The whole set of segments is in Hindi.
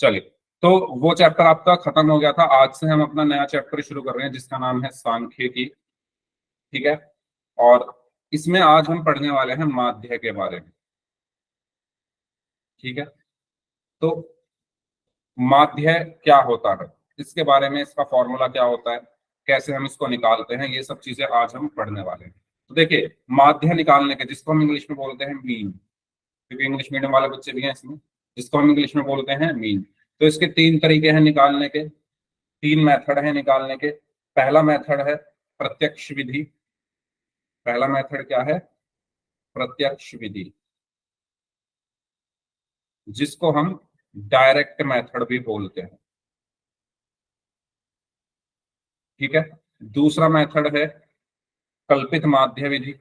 चलिए, तो वो चैप्टर आपका खत्म हो गया था। आज से हम अपना नया चैप्टर शुरू कर रहे हैं जिसका नाम है सांख्यिकी। ठीक है, और इसमें आज हम पढ़ने वाले हैं माध्य के बारे में। ठीक है, तो माध्य क्या होता है, इसके बारे में, इसका फॉर्मूला क्या होता है, कैसे हम इसको निकालते हैं, ये सब चीजें आज हम पढ़ने वाले हैं। तो देखिए, माध्य निकालने के, जिसको हम इंग्लिश में बोलते हैं मीन, क्योंकि इंग्लिश मीडियम वाले बच्चे भी हैं इसमें, जिसको हम इंग्लिश में बोलते हैं मीन। तो इसके तीन तरीके हैं निकालने के, तीन मेथड है निकालने के। पहला मेथड है प्रत्यक्ष विधि। पहला मेथड क्या है? प्रत्यक्ष विधि, जिसको हम डायरेक्ट मेथड भी बोलते हैं। ठीक है, दूसरा मेथड है कल्पित माध्य विधि।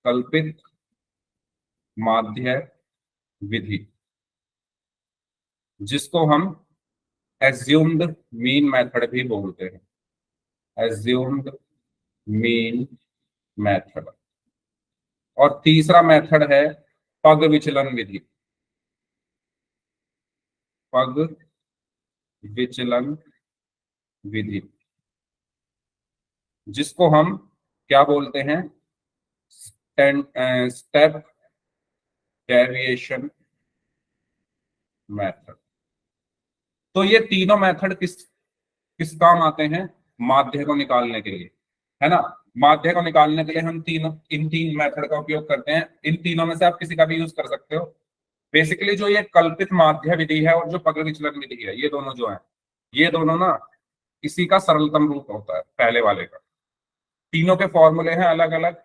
कल्पित माध्य विधि, जिसको हम एज्यूम्ड मीन मेथड भी बोलते हैं। Assumed mean method. और तीसरा मेथड है पग विचलन विधि। पग विचलन विधि, जिसको हम क्या बोलते हैं? Step deviation method. तो ये तीनों मेथड किस किस काम आते हैं? माध्य को निकालने के लिए, है ना। माध्य को निकालने के लिए हम इन तीन मेथड का उपयोग करते हैं। इन तीनों में से आप किसी का भी यूज कर सकते हो। बेसिकली जो ये कल्पित माध्य विधि है और जो पग विचलन विधि है, ये दोनों जो है, ये दोनों ना इसी का सरलतम रूप होता है, पहले वाले का। तीनों के फॉर्मूले हैं अलग अलग,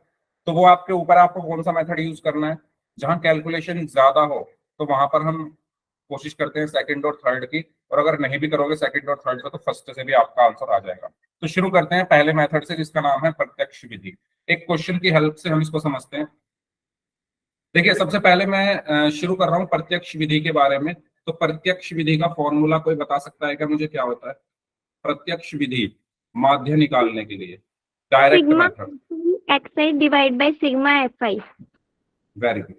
तो वो आपके ऊपर, आपको कौन सा मेथड यूज करना है। जहां कैलकुलेशन ज्यादा हो तो वहां पर हम कोशिश करते हैं सेकंड और थर्ड की, और अगर नहीं भी करोगे सेकंड और थर्ड का तो फर्स्ट से भी आपका आंसर आ जाएगा। तो शुरू करते हैं पहले मेथड से, जिसका नाम है प्रत्यक्ष विधि। एक क्वेश्चन की हेल्प से हम इसको समझते हैं। देखिए, सबसे पहले मैं शुरू कर रहा हूं प्रत्यक्ष विधि के बारे में। तो प्रत्यक्ष विधि का फॉर्मूला कोई बता सकता है क्या मुझे, क्या होता है प्रत्यक्ष विधि माध्य निकालने के लिए? Direct sigma method. xi divide by sigma fi। Very good.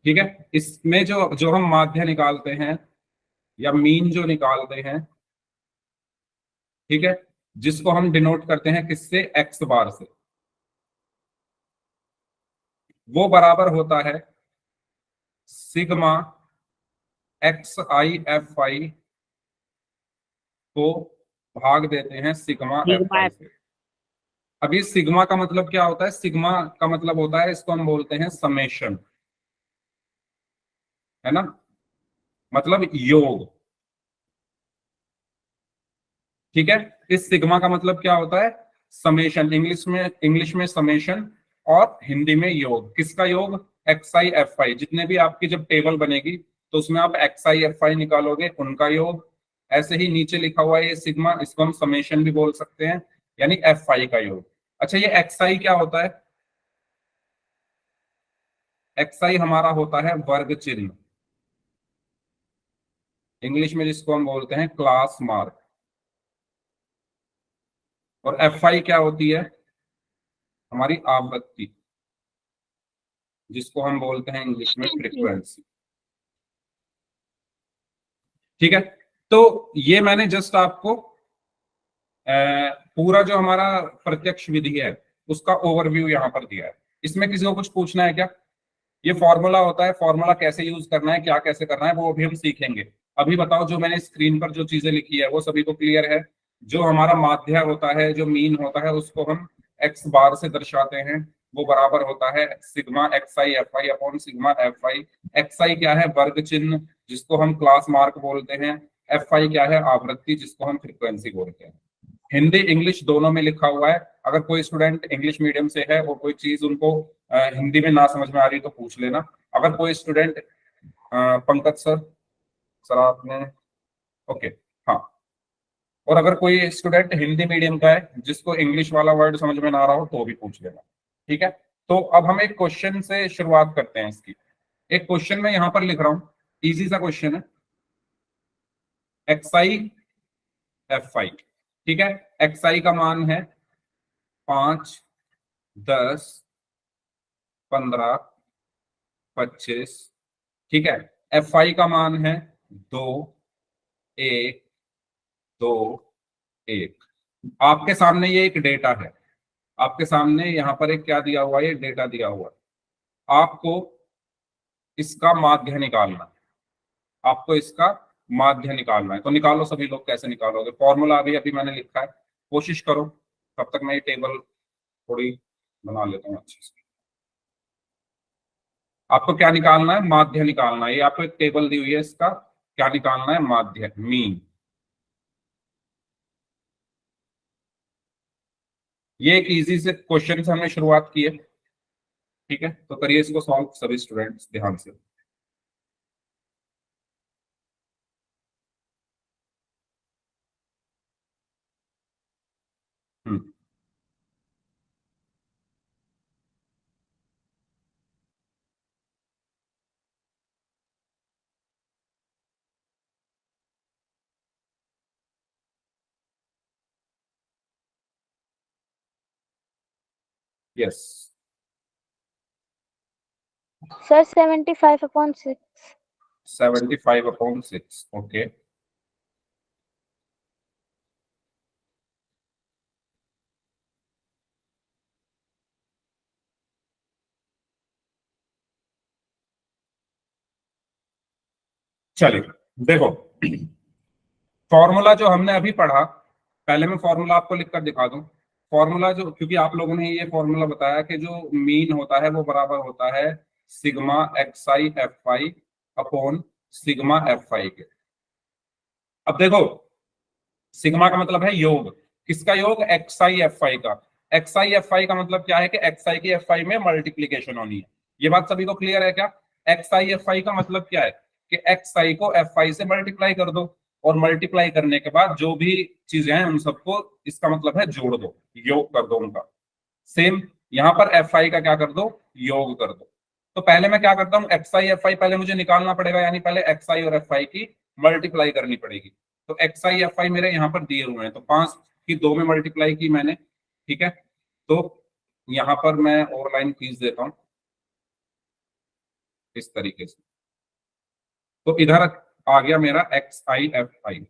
ठीक है, इसमें जो जो हम माध्य निकालते हैं या मीन जो निकालते हैं, ठीक है, जिसको हम डिनोट करते हैं किससे? एक्स बार से। वो बराबर होता है सिग्मा एक्स आई एफ आई को भाग देते हैं सिग्मा एफ आई से। अब ये सिग्मा का मतलब क्या होता है? सिग्मा का मतलब होता है, इसको हम बोलते हैं समेशन, है ना, मतलब योग। ठीक है, इस सिग्मा का मतलब क्या होता है? समेशन। इंग्लिश में समेशन, और हिंदी में योग। किसका योग? एक्स आई एफ आई। जितने भी आपकी जब टेबल बनेगी तो उसमें आप एक्स आई एफ आई निकालोगे, उनका योग। ऐसे ही नीचे लिखा हुआ है ये सिग्मा, इसको हम समेशन भी बोल सकते हैं, यानी एफ आई का योग। अच्छा, ये एक्स आई क्या होता है? एक्स आई हमारा होता है वर्ग चिन्ह, इंग्लिश में जिसको हम बोलते हैं क्लास मार्क। और एफ आई क्या होती है? हमारी आवृत्ति, जिसको हम बोलते हैं इंग्लिश में फ्रीक्वेंसी। ठीक है, तो ये मैंने जस्ट आपको पूरा जो हमारा प्रत्यक्ष विधि है उसका ओवरव्यू यहाँ पर दिया है। इसमें किसी को कुछ पूछना है क्या? ये फॉर्मूला होता है, फॉर्मूला कैसे यूज करना है, क्या कैसे करना है, वो अभी हम सीखेंगे। अभी बताओ, जो मैंने स्क्रीन पर जो चीजें लिखी है वो सभी को क्लियर है? जो हमारा माध्य होता है, जो मीन होता है, उसको हम एक्स बार से दर्शाते हैं। वो बराबर होता है sigma X I F I upon sigma F I. X I क्या है? वर्ग चिन्ह, जिसको हम क्लास मार्क बोलते हैं। एफ आई क्या है? आवृत्ति, जिसको हम फ्रीक्वेंसी बोलते हैं। हिंदी इंग्लिश दोनों में लिखा हुआ है। अगर कोई स्टूडेंट इंग्लिश मीडियम से है और कोई चीज उनको हिंदी में ना समझ में आ रही तो पूछ लेना। अगर कोई स्टूडेंट, पंकज सर, सर आपने, ओके, हाँ, और अगर कोई स्टूडेंट हिंदी मीडियम का है जिसको इंग्लिश वाला वर्ड समझ में ना आ रहा हो तो भी पूछ लेना। ठीक है, तो अब हम एक क्वेश्चन से शुरुआत करते हैं इसकी। एक क्वेश्चन में यहां पर लिख रहा हूं, इजी सा क्वेश्चन है। एक्स आई एफ आई, ठीक है, एक्स आई का मान है 5, 10, 15, 25, ठीक है। एफ आई का मान है 2, 1, 2, 1। आपके सामने ये एक डेटा है, आपके सामने यहाँ पर एक क्या दिया हुआ है, ये डेटा दिया हुआ है। आपको इसका माध्य निकालना है, आपको इसका माध्य निकालना है। तो निकालो सभी लोग, कैसे निकालोगे? फॉर्मूला अभी अभी मैंने लिखा है, कोशिश करो। तब तक मैं ये टेबल थोड़ी बना लेता हूँ अच्छे से। आपको क्या निकालना है? माध्य निकालना है। ये आपको एक टेबल दी हुई है, इसका क्या निकालना है? माध्य, मीन। ये एक इजी से क्वेश्चन से हमने शुरुआत की है, ठीक है। तो करिए इसको सॉल्व सभी स्टूडेंट्स ध्यान से। हम्म यस, सर 75/6। 75/6, ओके। चलिए देखो, फॉर्मूला जो हमने अभी पढ़ा, पहले मैं फॉर्मूला आपको लिखकर दिखा दूं। फॉर्मूला जो, क्योंकि आप लोगों ने ये फॉर्मूला बताया कि जो मीन होता है वो बराबर होता है sigma X I F I upon sigma F आई के। अब देखो, सिग्मा का मतलब है योग, किसका योग? एक्स आई एफ आई का। एक्स आई एफ आई का मतलब क्या है कि एक्स आई की एफ आई में मल्टीप्लीकेशन होनी है। ये बात सभी को क्लियर है क्या? एक्स आई एफ आई का मतलब क्या है कि एक्स आई को एफ आई से मल्टीप्लाई कर दो, और मल्टीप्लाई करने के बाद जो भी चीजें हैं उन सबको, इसका मतलब है जोड़ दो, योग कर दो उनका। सेम यहां पर एफ आई का क्या कर दो? योग कर दो। तो पहले मैं क्या करता हूँ, एक्स आई एफ आई पहले मुझे निकालना पड़ेगा, यानी पहले एक्स आई और एफ आई की मल्टीप्लाई करनी पड़ेगी। तो एक्स आई एफ आई मेरे यहाँ पर दिए हुए हैं, तो 5 की 2 में मल्टीप्लाई की मैंने, ठीक है। तो यहाँ पर मैं और लाइन खींच देता हूँ इस तरीके से। तो इधर आ गया मेरा एक्स आई एफ आई।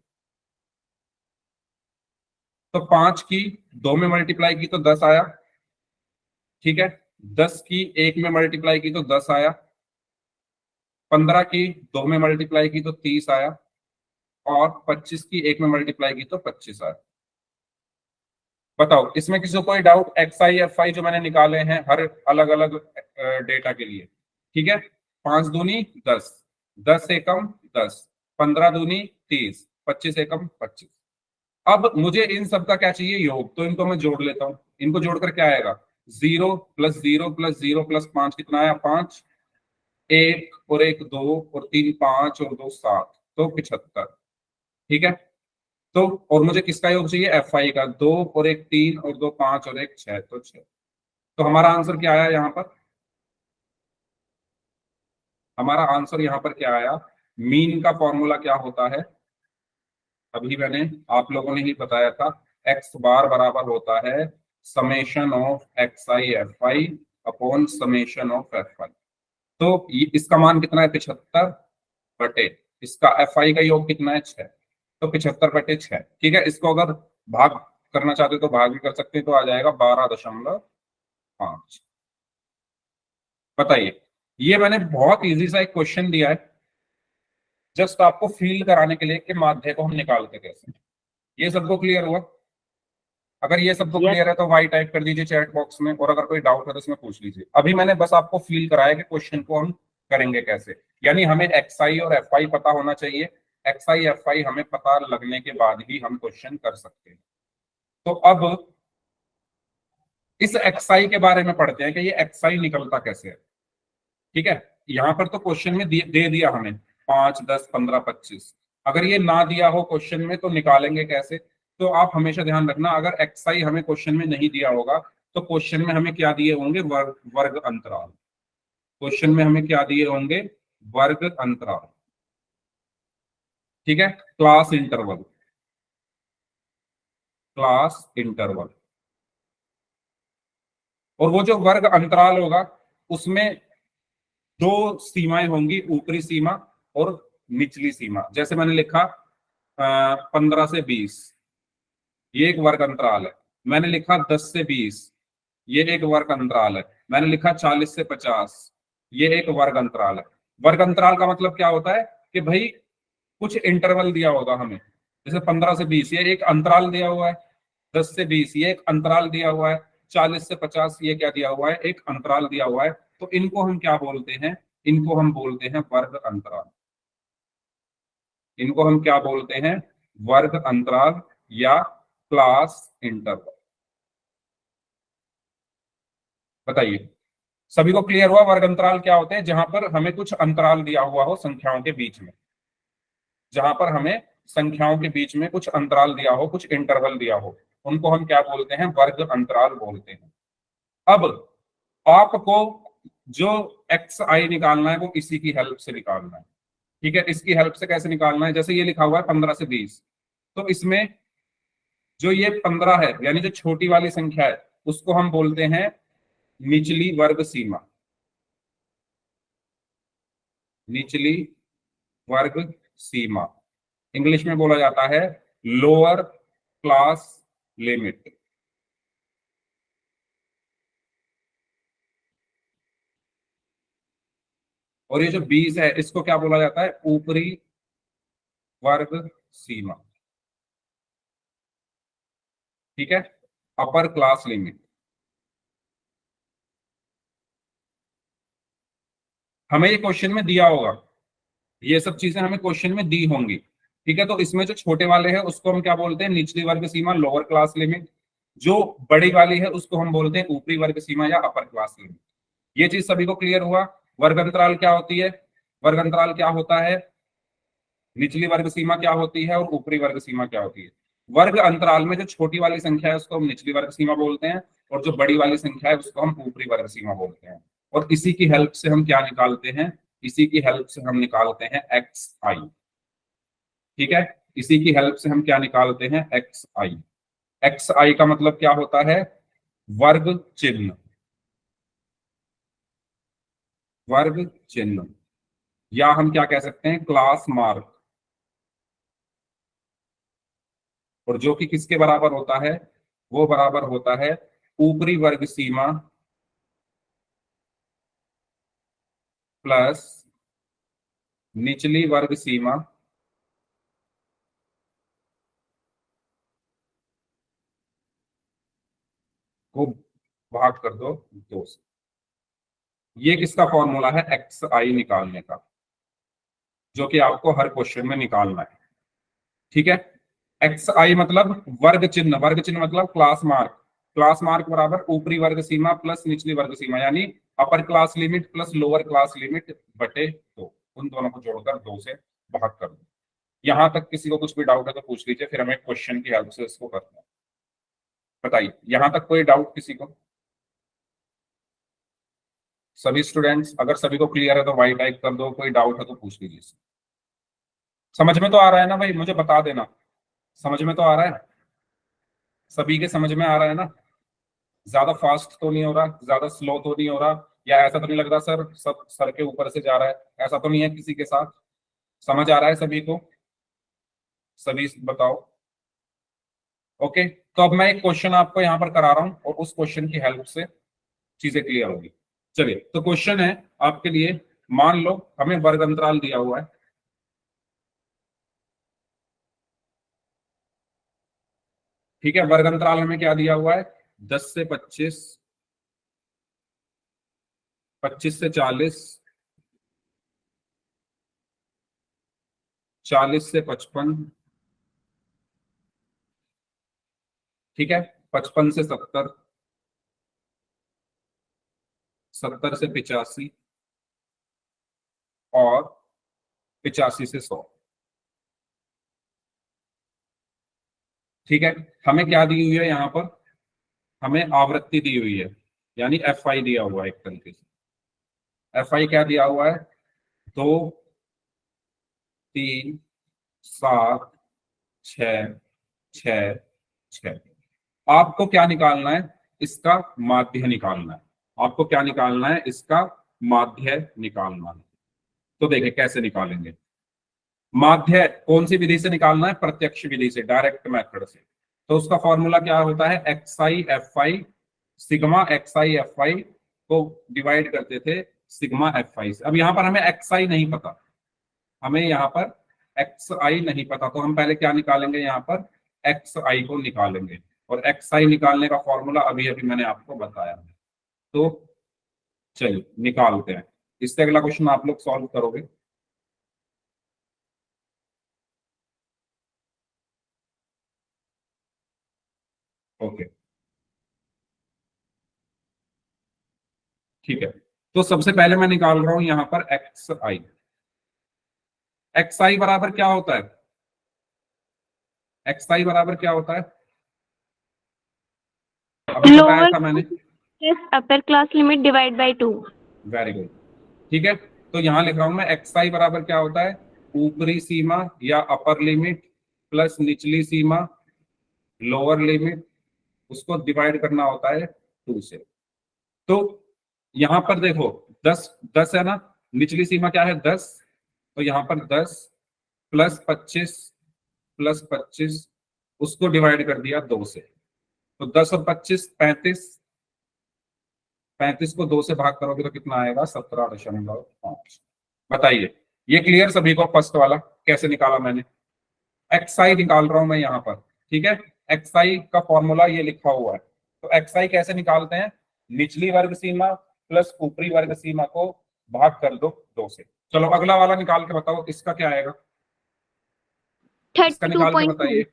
तो 5 की 2 में मल्टीप्लाई की तो 10 आया, ठीक है। 10 की 1 में मल्टीप्लाई की तो 10 आया। 15 की 2 में मल्टीप्लाई की तो 30 आया। और 25 की 1 में मल्टीप्लाई की तो 25 आया। बताओ, इसमें किसी को कोई डाउट? एक्स आई एफ आई जो मैंने निकाले हैं हर अलग अलग डेटा के लिए, ठीक है। 5 दूनी 10, 10 एकम 10, 15 दूनी 30, 25 एकम 25। अब मुझे इन सब का क्या चाहिए? योग। तो इनको मैं जोड़ लेता हूँ। इनको जोड़कर क्या आएगा? 0 + 0 + 0 + 5 कितना आया? 5। 1 और 1 2 और 3 5 और 2 7, तो 75, ठीक है। तो और मुझे किसका योग चाहिए? एफ आई का। 2 और 1 3 और 2 5 और 1 6, तो 6। तो हमारा आंसर क्या आया यहाँ पर? हमारा आंसर यहाँ पर क्या आया? मीन का फॉर्मूला क्या होता है? अभी मैंने आप लोगों ने ही बताया था, एक्स बार बराबर होता है summation of x I F I upon summation of F I. तो इसका मान कितना है? 75 बटे, इसका एफ आई का योग कितना है? 6। तो 75/6, ठीक है। इसको अगर भाग करना चाहते हो तो भाग भी कर सकते हैं, तो आ जाएगा 12.5। बताइए, ये मैंने बहुत इजी सा एक क्वेश्चन दिया है, जस्ट आपको फील कराने के लिए कि माध्य को हम निकालते कैसे। ये सबको क्लियर हुआ? अगर ये सबको Yes. क्लियर है तो वाई टाइप कर दीजिए चैट बॉक्स में, और अगर कोई डाउट है तो इसमें पूछ लीजिए। अभी मैंने बस आपको फील कराया कि क्वेश्चन को हम करेंगे कैसे। यानी हमें एक्स आई और एफ आई पता होना चाहिए। एक्स आई एफ आई हमें पता लगने के बाद ही हम क्वेश्चन कर सकते हैं। तो अब इस एक्स आई के बारे में पढ़ते हैं कि ये एक्स आई निकलता कैसे है, ठीक है। यहाँ पर तो क्वेश्चन में दे दिया हमें 5 10 15 25। अगर ये ना दिया हो क्वेश्चन में तो निकालेंगे कैसे? तो आप हमेशा ध्यान रखना, अगर एक्स आई हमें क्वेश्चन में नहीं दिया होगा तो क्वेश्चन में हमें क्या दिए होंगे? वर्ग अंतराल। क्वेश्चन में हमें क्या दिए होंगे? वर्ग अंतराल, ठीक है। Class interval, class interval. और वो जो वर्ग अंतराल होगा उसमें दो सीमाएं होंगी, ऊपरी सीमा और निचली सीमा। जैसे मैंने लिखा 15 से 20, ये एक वर्ग अंतराल है। मैंने लिखा 10 से 20, ये एक वर्ग अंतराल है। मैंने लिखा 40 से 50, ये एक वर्ग अंतराल है। वर्ग अंतराल का मतलब क्या होता है कि भाई कुछ इंटरवल दिया होगा हमें, जैसे 15 से 20 ये एक अंतराल दिया हुआ है, 10 से 20 ये एक अंतराल दिया हुआ है, 40 से 50 ये क्या दिया हुआ है, एक अंतराल दिया हुआ है। तो इनको हम क्या बोलते हैं, इनको हम बोलते हैं वर्ग अंतराल। इनको हम क्या बोलते हैं, वर्ग अंतराल या क्लास इंटरवल। बताइए, सभी को क्लियर हुआ वर्ग अंतराल क्या होते हैं? जहां पर हमें कुछ अंतराल दिया हुआ हो संख्याओं के बीच में, जहां पर हमें संख्याओं के बीच में कुछ अंतराल दिया हो, कुछ इंटरवल दिया हो, उनको हम क्या बोलते हैं, वर्ग अंतराल बोलते हैं। अब आपको जो एक्स आई निकालना है वो इसी की हेल्प से निकालना है। ठीक है, इसकी हेल्प से कैसे निकालना है? जैसे ये लिखा हुआ है 15 से 20, तो इसमें जो ये 15 है यानी जो छोटी वाली संख्या है उसको हम बोलते हैं निचली वर्ग सीमा। निचली वर्ग सीमा इंग्लिश में बोला जाता है लोअर क्लास लिमिट। और ये जो 20 है इसको क्या बोला जाता है, ऊपरी वर्ग सीमा। ठीक है, अपर क्लास लिमिट। हमें ये क्वेश्चन में दिया होगा, ये सब चीजें हमें क्वेश्चन में दी होंगी। ठीक है, तो इसमें जो छोटे वाले हैं उसको हम क्या बोलते हैं, निचली वर्ग सीमा, लोअर क्लास लिमिट। जो बड़ी वाली है उसको हम बोलते हैं ऊपरी वर्ग सीमा या अपर क्लास लिमिट। ये चीज सभी को क्लियर हुआ? वर्ग अंतराल क्या होती है, वर्ग अंतराल क्या होता है, निचली वर्ग सीमा क्या होती है और ऊपरी वर्ग सीमा क्या होती है। वर्ग अंतराल में जो छोटी वाली संख्या है उसको हम निचली वर्ग सीमा बोलते हैं, और जो बड़ी वाली संख्या है उसको हम ऊपरी वर्ग सीमा बोलते हैं। और इसी की हेल्प से हम क्या निकालते हैं, इसी की हेल्प से हम निकालते हैं एक्स आई। ठीक है, इसी की हेल्प से हम क्या निकालते हैं, एक्स आई। एक्स आई का मतलब क्या होता है, वर्ग चिन्ह। वर्ग चिन्ह, या हम क्या कह सकते हैं, क्लास मार्क। और जो कि किसके बराबर होता है, वो बराबर होता है ऊपरी वर्ग सीमा प्लस निचली वर्ग सीमा को भाग कर दो 2 से। ये किसका फॉर्मूला है, एक्स आई निकालने का, जो कि आपको हर क्वेश्चन में निकालना है। ठीक है, एक्स आई मतलब वर्ग चिन्ह, वर्ग चिन्ह मतलब क्लास मार्क। क्लास मार्क बराबर ऊपरी वर्ग सीमा प्लस निचली वर्ग सीमा, यानी upper class limit plus lower class limit बटे 2। उन दोनों को जोड़कर 2 से भाग कर दो। यहां तक किसी को कुछ भी डाउट है तो पूछ लीजिए, फिर हमें क्वेश्चन की हेल्प से इसको करते हैं। बताइए, यहां तक कोई डाउट किसी को? सभी स्टूडेंट्स, अगर सभी को क्लियर है तो वाई टाइप कर दो, कोई डाउट है तो पूछ लीजिए। समझ में तो आ रहा है ना भाई, मुझे बता देना, समझ में तो आ रहा है? सभी के समझ में आ रहा है ना? ज्यादा फास्ट तो नहीं हो रहा, ज्यादा स्लो तो नहीं हो रहा, या ऐसा तो नहीं लग रहा सर सब सर के ऊपर से जा रहा है, ऐसा तो नहीं है किसी के साथ? समझ आ रहा है सभी को? सभी बताओ। ओके, तो अब मैं एक क्वेश्चन आपको यहाँ पर करा रहा हूँ और उस क्वेश्चन की हेल्प से चीजें क्लियर होगी। चलिए, तो क्वेश्चन है आपके लिए, मान लो हमें वर्ग अंतराल दिया हुआ है। ठीक है, वर्ग अंतराल हमें क्या दिया हुआ है, 10 से 25, 25 से 40, 40 से 55। ठीक है, 55 से 70, 70 से 85 और 85 से 100। ठीक है, हमें क्या दी हुई है यहाँ पर, हमें आवृत्ति दी हुई है, यानी एफ आई दिया हुआ है एक तरीके से। एफ आई क्या दिया हुआ है, 2, 3, 7, 6, 6, 6। आपको क्या निकालना है, इसका माध्य निकालना है। आपको क्या निकालना है, इसका माध्य निकालना है। तो देखिए कैसे निकालेंगे। माध्य कौन सी विधि से निकालना है? प्रत्यक्ष विधि से, डायरेक्ट मेथड से। तो उसका फॉर्मूला क्या होता है? X I F I, sigma X I F आई को डिवाइड करते थे सिग्मा एफ आई से। अब यहाँ पर हमें एक्स आई नहीं पता, हमें यहाँ पर एक्स आई नहीं पता, तो हम पहले क्या निकालेंगे? यहाँ पर एक्स आई को निकालेंगे, और एक्स आई निकालने का फॉर्मूला अभी अभी मैंने आपको बताया। तो चलिए निकालते हैं। इससे अगला क्वेश्चन आप लोग सॉल्व करोगे। ओके ठीक है, तो सबसे पहले मैं निकाल रहा हूं यहाँ पर एक्स आई। एक्स आई बराबर क्या होता है? एक्स आई बराबर क्या होता है? अभी बताया था मैंने। Upper class limit divide by 2। Very good, ठीक है। तो यहाँ लिख रहा हूं मैं एक्स आई बराबर क्या होता है? ऊपरी सीमा या अपर लिमिट प्लस निचली सीमा लोअर लिमिट, उसको डिवाइड करना होता है 2 से। तो यहां पर देखो 10 10 है ना, निचली सीमा क्या है? 10। तो यहां पर 10 प्लस 25 उसको डिवाइड कर दिया 2 से। तो 10 और 25 35, 35 को 2 से भाग करोगे तो कितना आएगा? 17.5। बताइए, ये क्लियर सभी को? फर्स्ट वाला कैसे निकाला मैंने? एक्स आई निकाल रहा हूं मैं यहाँ पर, ठीक है। एक्स आई का फॉर्मूला ये लिखा हुआ है। तो एक्स आई कैसे निकालते हैं? निचली वर्ग सीमा प्लस ऊपरी वर्ग सीमा को भाग कर दो 2 से। चलो अगला वाला निकाल के बताओ, इसका क्या आएगा? इसका निकाल के 32.2। बताइए।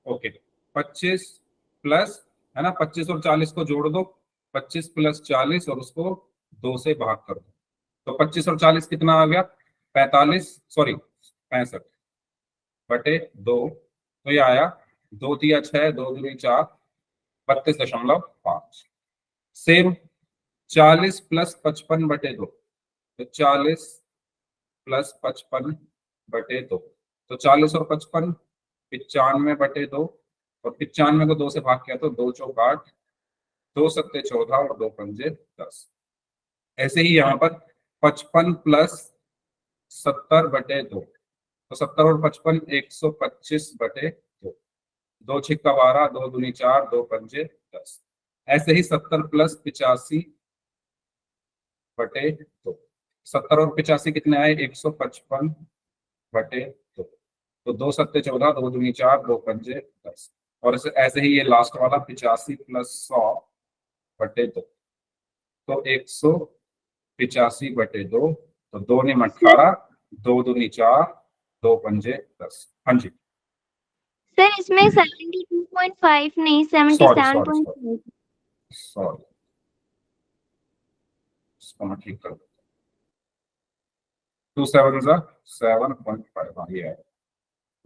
ओके, 25 प्लस, है ना, 25 और 40 को जोड़ दो, 25 प्लस 40 और उसको 2 से भाग कर दो। तो 25 और 40 कितना आ गया? 65 बटे 2। तो ये आया 2 तिया 6, 2 दूनी 4, 32.5। सेम 40 प्लस 55 बटे 2, तो 40 प्लस 55 बटे 2, तो 40 और 55 95 बटे 2, और 95 को 2 से भाग किया तो 2 चौक 8, 2 सत्ते 14 और 2 पंजे 10। ऐसे ही यहाँ पर 55 प्लस 70 बटे 2, तो 70 और 55 125 बटे 2, 2 छिक्का 12, 2 दूनी 4, 2 पंजे 10। ऐसे ही 70 प्लस 85 बटे 2, 70 और 85 कितने आए? 155 बटे 2, तो 2 सत्ते 14, 2 दूनी 4, 2 पंजे 10। और ऐसे ही ये लास्ट वाला 85 प्लस 100 बटे 2, तो 185 बटे 2, तो 2 ने 18, 2 दूनी 4, 2 पंजे 10। हाँ जी, सर इसमें 72.5 नहीं, सॉरी 77.5। सॉरी, इसको मैं ठीक कर देता हूँ। 2 7 7.5। हाँ ये है।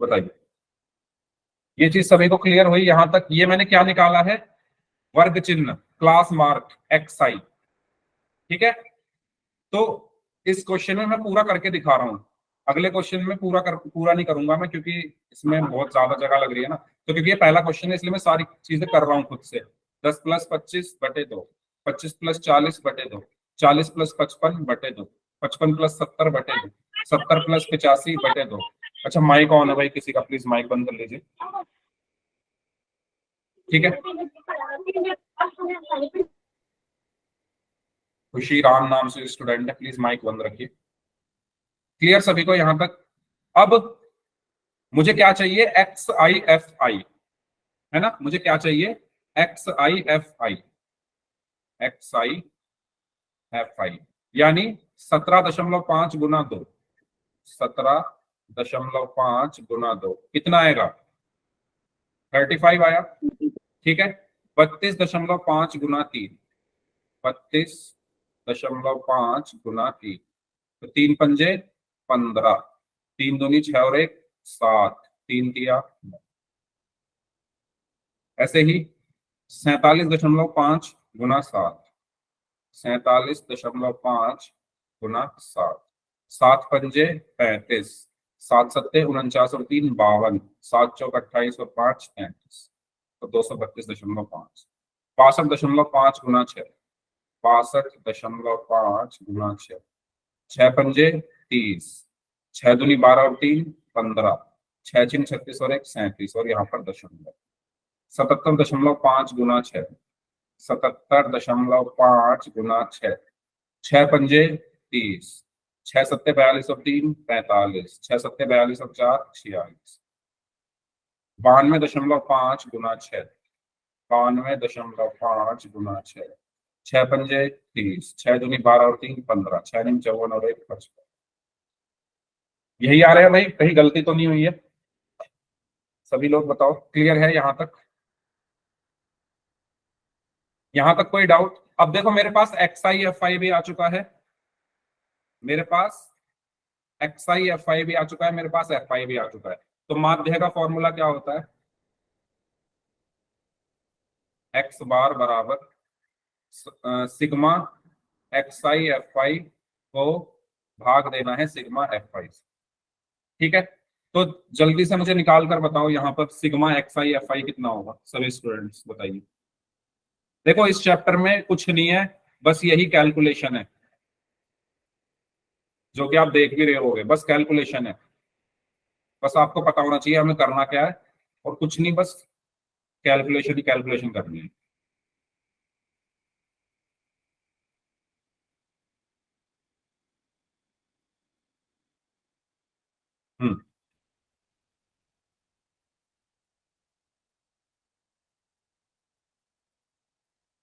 बताइए, ये चीज सभी को क्लियर हुई यहां तक? ये मैंने क्या निकाला है? वर्ग चिन्ह, क्लास मार्क एक्स आई, ठीक है। तो इस क्वेश्चन में मैं पूरा करके दिखा रहा हूं। अगले क्वेश्चन में पूरा नहीं करूंगा मैं, क्योंकि इसमें बहुत ज्यादा जगह लग रही है ना। तो क्योंकि ये पहला क्वेश्चन है इसलिए मैं सारी चीजें कर रहा हूँ खुद से। 10 प्लस 25 बटे 2, 25 प्लस 40 बटे 2, 40 प्लस 55 बटे 2, 55 प्लस 70 बटे 2, 70 प्लस 85 बटे 2। अच्छा माइक ऑन है भाई, किसी का प्लीज माइक बंद कर लीजिए, ठीक है। खुशी राम नाम से स्टूडेंट है, प्लीज माइक बंद रखिए। क्लियर सभी को यहां तक? अब मुझे क्या चाहिए? एक्स आई एफ आई, है ना। मुझे क्या चाहिए? X I F I, X I F आई यानी 17.5 गुना 2, 17.5 गुना 2 कितना आएगा? 35 आया, ठीक है। 32.5 गुना 3, 32.5 गुना 3, तो 3 पंजे 15, 3 दूनी 6 और 1 7, 3 तिया 9। ऐसे ही 47.5 गुना 7, 47.5 गुना 7, 7 पंजे 35, 7 सत्ते 49 और 3 52, 7 चौक 28 और 5 33, तो 232.5, 62.5 गुना 6, 62.5 गुना 6, 6 पंजे 30, 6 दूनी 12 और 3 15, 6 छिन 36 और 1 37, और यहाँ पर दशमलव 77.5 गुना 6, 77.5 गुना 6, 6 पंजे 30, 6 सत्ते 42 और 3 45, 6 सत्ते 42 और 4 46, 92.5 गुना 6, 92.5 गुना 6, 6 पंजे 30, 6 दूनी 12 और 3 15, 6 नीम 54 और 1 55। यही आ रहा है भाई, कहीं गलती तो नहीं हुई है? सभी लोग बताओ, क्लियर है यहाँ तक? यहाँ तक कोई डाउट? अब देखो मेरे पास XI भी आ चुका है, मेरे पास XI भी आ चुका है, मेरे पास FI भी आ चुका है। तो माध्य का फॉर्मूला क्या होता है? x बार बराबर सिग्मा XI को भाग देना है सिग्मा FI। ठीक है, तो जल्दी से मुझे निकाल कर बताओ यहाँ पर सिग्मा XI कितना होगा? सभी स्टूडेंट्स बताइए। देखो इस चैप्टर में कुछ नहीं है, बस यही कैलकुलेशन है जो कि आप देख भी रहे होगे, बस कैलकुलेशन है। बस आपको पता होना चाहिए हमें करना क्या है, और कुछ नहीं, बस कैलकुलेशन ही कैलकुलेशन करनी है।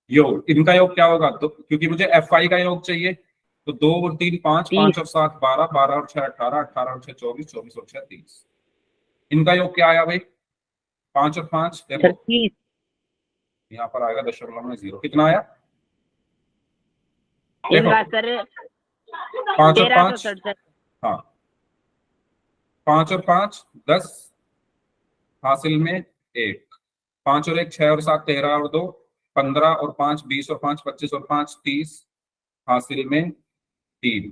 योग, इनका योग क्या होगा? तो क्योंकि मुझे FI का योग चाहिए, तो 2 और 3 5, 5 और 7 12, 12 और 6 18, 18 और 6 24, 24 और 6 30। इनका योग क्या आया भाई? 5 और 5 देखो, यहाँ पर आएगा दशमलव में 0। कितना आया? देखो 5 और 5, हाँ 5 और 5 10, हासिल में 1, 5 और 1 6 और 7 13 और 2 15, और 5 20 और 5 25 और 5 30, हासिल में 3,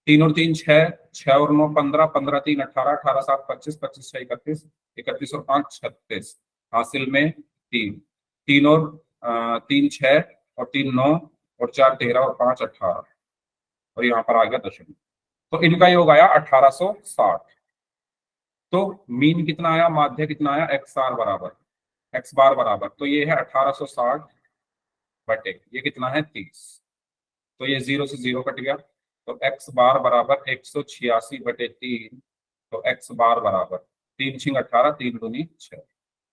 3 और 3 6, 6 और 9 15, 15 3 18, 18 7 25, 25 6 31, 31 और 5 36, हासिल में 3, 3 और 3 6 और 3 9 और 4 13 और 5 18, और यहाँ पर आ गया दशमलव। तो इनका योग आया 1860। तो मीन कितना आया, माध्य कितना आया? एक्स बार बराबर, तो ये है 1860 बटे ये कितना है 30, तो ये 0 से 0 कट गया, तो x बार बराबर 186 बटे 3, तो x बार बराबर 3 छिंग 18, 3 दूनी 6,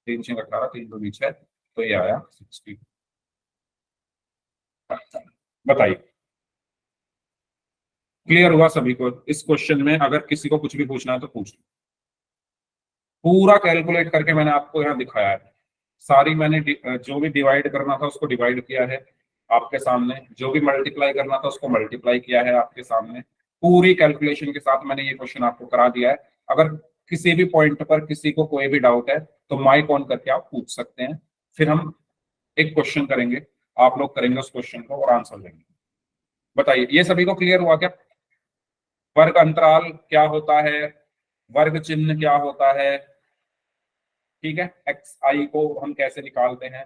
3 छिंग 18, 3 दूनी 6, तो ये आया 60। बताइए क्लियर हुआ सभी को? इस क्वेश्चन में अगर किसी को कुछ भी पूछना है तो पूछ लो। पूरा कैलकुलेट करके मैंने आपको यहाँ दिखाया है, सारी मैंने जो भी डिवाइड करना था उसको डिवाइड किया है आपके सामने, जो भी मल्टीप्लाई करना था उसको मल्टीप्लाई किया है आपके सामने, पूरी कैलकुलेशन के साथ मैंने ये क्वेश्चन आपको करा दिया है। अगर किसी भी पॉइंट पर किसी को कोई भी डाउट है तो माइक ऑन करके आप पूछ सकते हैं, फिर हम एक क्वेश्चन करेंगे, आप लोग करेंगे उस क्वेश्चन को और आंसर देंगे। बताइए ये सभी को क्लियर हुआ क्या? वर्ग अंतराल क्या होता है, वर्ग चिन्ह क्या होता है, ठीक है, XI को हम कैसे निकालते हैं,